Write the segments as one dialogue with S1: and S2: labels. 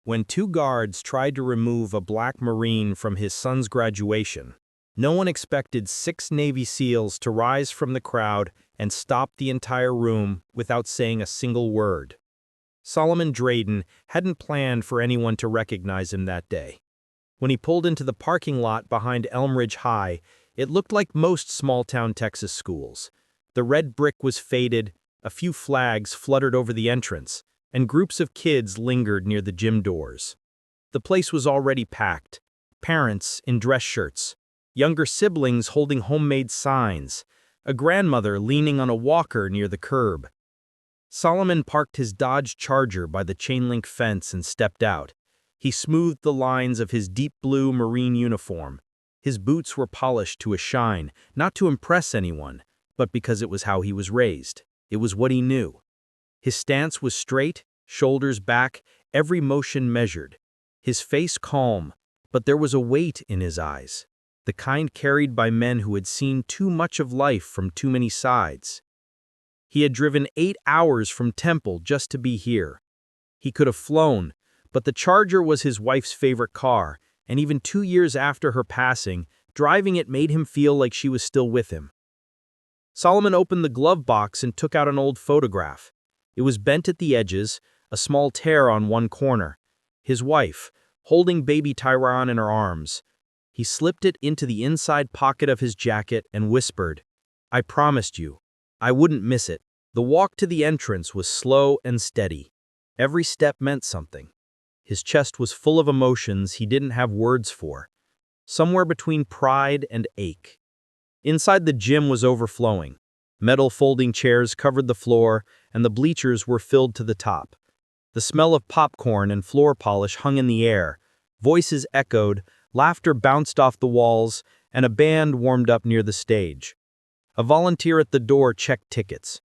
S1: When two guards tried to remove a black Marine from his son's graduation, no one expected 6 Navy SEALs to rise from the crowd and stop the entire room without saying a single word. Solomon Drayden hadn't planned for anyone to recognize him that day. When he pulled into the parking lot behind Elm Ridge High, it looked like most small-town Texas schools. The red brick was faded, a few flags fluttered over the entrance, and groups of kids lingered near the gym doors. The place was already packed. Parents in dress shirts, younger siblings holding homemade signs, a grandmother leaning on a walker near the curb. Solomon parked his Dodge Charger by the chain-link fence and stepped out. He smoothed the lines of his deep blue Marine uniform. His boots were polished to a shine, not to impress anyone, but because it was how he was raised. It was what he knew. His stance was straight, shoulders back, every motion measured. His face calm, but there was a weight in his eyes, the kind carried by men who had seen too much of life from too many sides. He had driven 8 hours from Temple just to be here. He could have flown, but the Charger was his wife's favorite car, and even 2 years after her passing, driving it made him feel like she was still with him. Solomon opened the glove box and took out an old photograph. It was bent at the edges, a small tear on one corner. His wife, holding baby Tyron in her arms. He slipped it into the inside pocket of his jacket and whispered, "I promised you. I wouldn't miss it." The walk to the entrance was slow and steady. Every step meant something. His chest was full of emotions he didn't have words for, somewhere between pride and ache. Inside the gym was overflowing. Metal folding chairs covered the floor, and the bleachers were filled to the top. The smell of popcorn and floor polish hung in the air. Voices echoed, laughter bounced off the walls, and a band warmed up near the stage. A volunteer at the door checked tickets.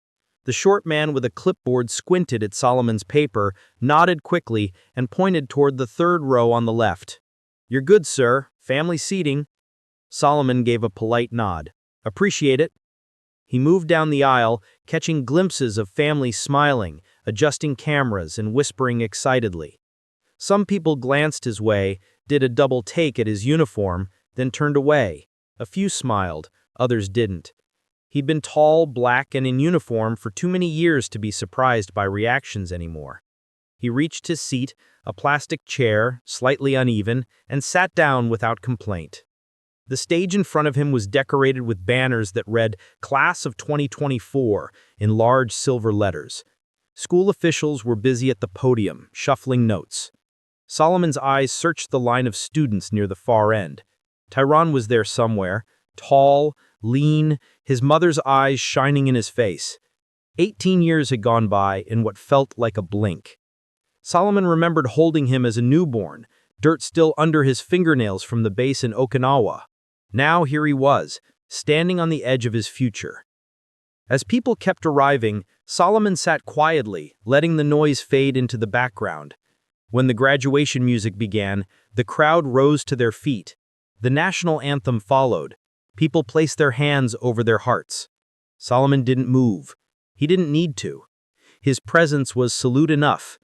S1: The short man with a clipboard squinted at Solomon's paper, nodded quickly, and pointed toward the 3rd row on the left. "You're good, sir. Family seating." Solomon gave a polite nod. "Appreciate it." He moved down the aisle, catching glimpses of families smiling, adjusting cameras, and whispering excitedly. Some people glanced his way, did a double take at his uniform, then turned away. A few smiled, others didn't. He'd been tall, black, and in uniform for too many years to be surprised by reactions anymore. He reached his seat, a plastic chair, slightly uneven, and sat down without complaint. The stage in front of him was decorated with banners that read "Class of 2024" in large silver letters. School officials were busy at the podium, shuffling notes. Solomon's eyes searched the line of students near the far end. Tyron was there somewhere, tall, lean, his mother's eyes shining in his face. 18 years had gone by in what felt like a blink. Solomon remembered holding him as a newborn, dirt still under his fingernails from the base in Okinawa. Now here he was, standing on the edge of his future. As people kept arriving, Solomon sat quietly, letting the noise fade into the background. When the graduation music began, the crowd rose to their feet. The national anthem followed. People placed their hands over their hearts. Solomon didn't move. He didn't need to. His presence was salute enough.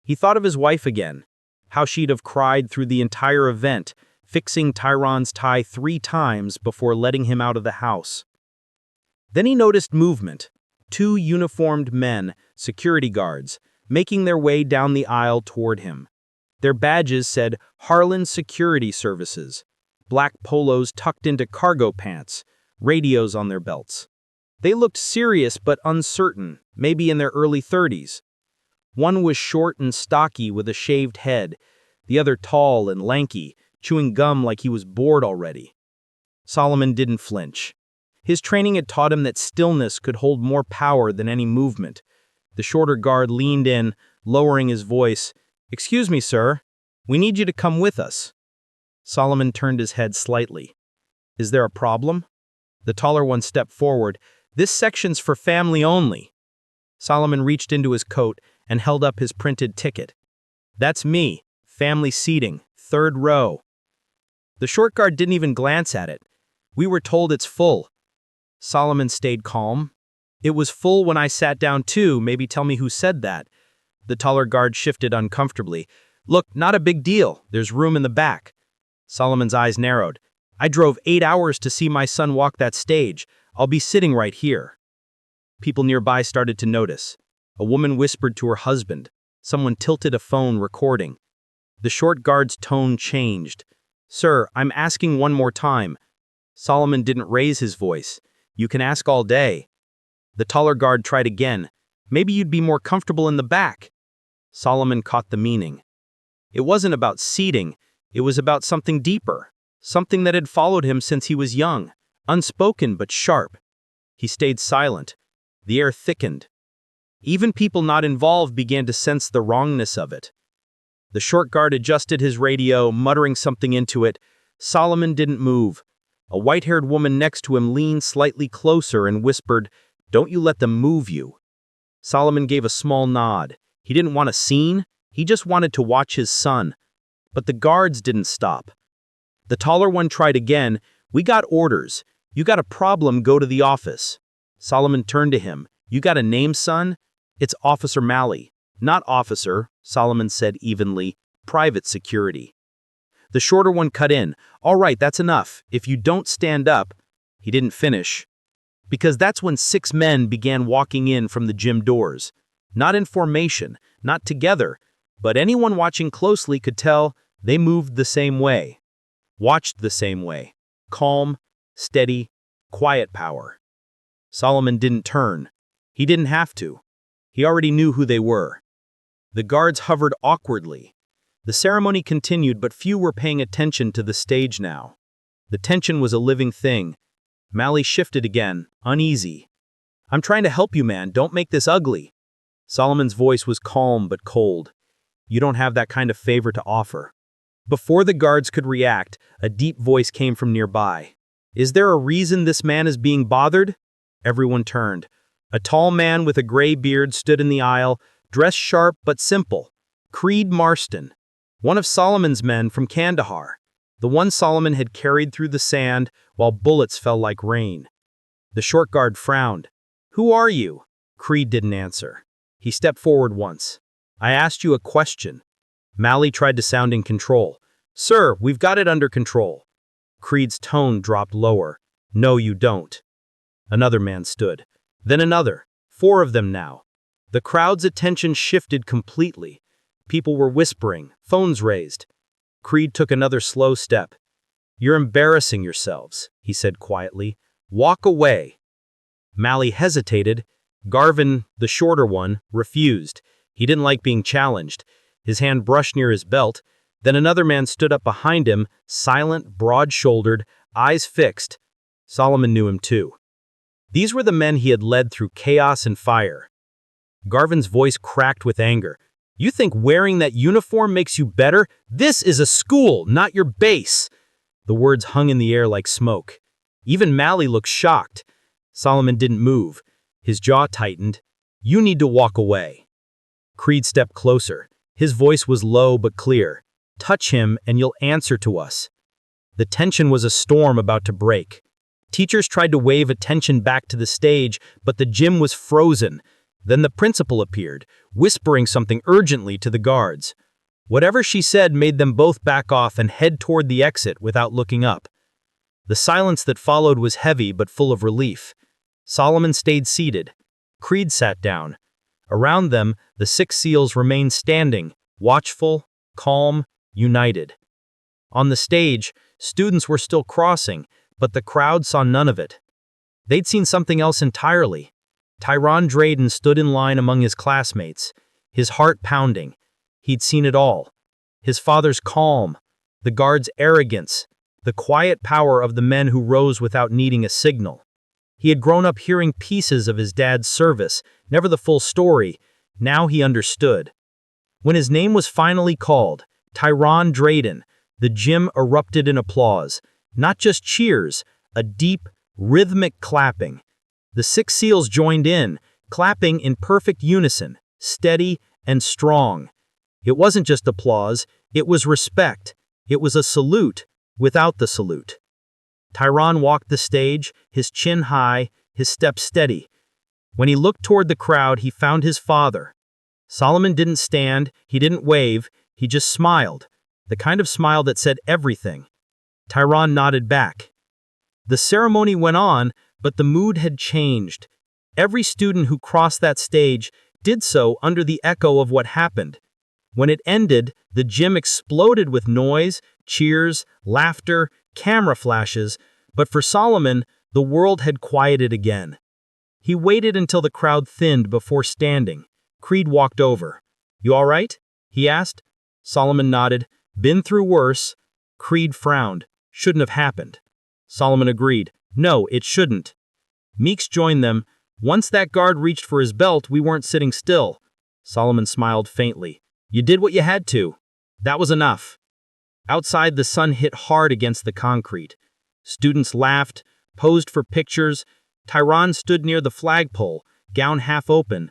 S1: He thought of his wife again, how she'd have cried through the entire event, fixing Tyron's tie 3 times before letting him out of the house. Then he noticed movement. 2 uniformed men, security guards, making their way down the aisle toward him. Their badges said Harlan Security Services, black polos tucked into cargo pants, radios on their belts. They looked serious but uncertain, maybe in their early 30s. One was short and stocky with a shaved head, the other tall and lanky, chewing gum like he was bored already. Solomon didn't flinch. His training had taught him that stillness could hold more power than any movement. The shorter guard leaned in, lowering his voice. "Excuse me, sir. We need you to come with us." Solomon turned his head slightly. "Is there a problem?" The taller one stepped forward. "This section's for family only." Solomon reached into his coat and held up his printed ticket. "That's me. Family seating. 3rd row." The short guard didn't even glance at it. "We were told it's full." Solomon stayed calm. "It was full when I sat down too. Maybe tell me who said that." The taller guard shifted uncomfortably. Look, not a big deal. There's room in the back. Solomon's eyes narrowed. I drove 8 hours to see my son walk that stage. I'll be sitting right here. People nearby started to notice. A woman whispered to her husband. Someone tilted a phone recording. The short guard's tone changed. Sir, I'm asking one more time. Solomon didn't raise his voice. You can ask all day. The taller guard tried again. Maybe you'd be more comfortable in the back. Solomon caught the meaning. It wasn't about seating. It was about something deeper. Something that had followed him since he was young. Unspoken but sharp. He stayed silent. The air thickened. Even people not involved began to sense the wrongness of it. The short guard adjusted his radio, muttering something into it. Solomon didn't move. A white-haired woman next to him leaned slightly closer and whispered, "Don't you let them move you." Solomon gave a small nod. He didn't want a scene. He just wanted to watch his son. But the guards didn't stop. The taller one tried again. We got orders. You got a problem, go to the office. Solomon turned to him. You got a name, son? It's Officer Malley. Not officer, Solomon said evenly. Private security. The shorter one cut in. All right, that's enough. If you don't stand up. He didn't finish. Because that's when 6 men began walking in from the gym doors. Not in formation, not together, but anyone watching closely could tell they moved the same way. Watched the same way. Calm, steady, quiet power. Solomon didn't turn. He didn't have to. He already knew who they were. The guards hovered awkwardly. The ceremony continued, but few were paying attention to the stage now. The tension was a living thing. Malley shifted again, uneasy. I'm trying to help you, man. Don't make this ugly. Solomon's voice was calm but cold. You don't have that kind of favor to offer. Before the guards could react, a deep voice came from nearby. Is there a reason this man is being bothered? Everyone turned. A tall man with a gray beard stood in the aisle, dressed sharp but simple. Creed Marston, one of Solomon's men from Kandahar, the one Solomon had carried through the sand while bullets fell like rain. The short guard frowned. Who are you? Creed didn't answer. He stepped forward once. I asked you a question. Malley tried to sound in control. Sir, we've got it under control. Creed's tone dropped lower. No, you don't. Another man stood. Then another. 4 of them now. The crowd's attention shifted completely. People were whispering, phones raised. Creed took another slow step. You're embarrassing yourselves, he said quietly. Walk away. Malley hesitated. Garvin, the shorter one, refused. He didn't like being challenged. His hand brushed near his belt. Then another man stood up behind him, silent, broad-shouldered, eyes fixed. Solomon knew him too. These were the men he had led through chaos and fire. Garvin's voice cracked with anger. You think wearing that uniform makes you better? This is a school, not your base. The words hung in the air like smoke. Even Malley looked shocked. Solomon didn't move. His jaw tightened. You need to walk away. Creed stepped closer. His voice was low but clear. Touch him and you'll answer to us. The tension was a storm about to break. Teachers tried to wave attention back to the stage, but the gym was frozen. Then the principal appeared, whispering something urgently to the guards. Whatever she said made them both back off and head toward the exit without looking up. The silence that followed was heavy but full of relief. Solomon stayed seated. Creed sat down. Around them, the 6 SEALs remained standing, watchful, calm, united. On the stage, students were still crossing, but the crowd saw none of it. They'd seen something else entirely. Tyron Drayden stood in line among his classmates, his heart pounding. He'd seen it all. His father's calm, the guards' arrogance, the quiet power of the men who rose without needing a signal. He had grown up hearing pieces of his dad's service, never the full story. Now he understood. When his name was finally called, Tyron Drayden, the gym erupted in applause. Not just cheers, a deep, rhythmic clapping. The 6 SEALs joined in, clapping in perfect unison, steady and strong. It wasn't just applause, it was respect. It was a salute without the salute. Tyron walked the stage, his chin high, his step steady. When he looked toward the crowd, he found his father. Solomon didn't stand, he didn't wave, He just smiled, the kind of smile that said everything. Tyron nodded back. The ceremony went on, but the mood had changed. Every student who crossed that stage did so under the echo of what happened. When it ended, the gym exploded with noise, cheers, laughter, camera flashes, but for Solomon, the world had quieted again. He waited until the crowd thinned before standing. Creed walked over. "You all right?" he asked. Solomon nodded. "Been through worse." Creed frowned. "Shouldn't have happened." Solomon agreed. "No, it shouldn't." Meeks joined them. "Once that guard reached for his belt, we weren't sitting still." Solomon smiled faintly. "You did what you had to. That was enough." Outside, the sun hit hard against the concrete. Students laughed, posed for pictures. Tyron stood near the flagpole, gown half open,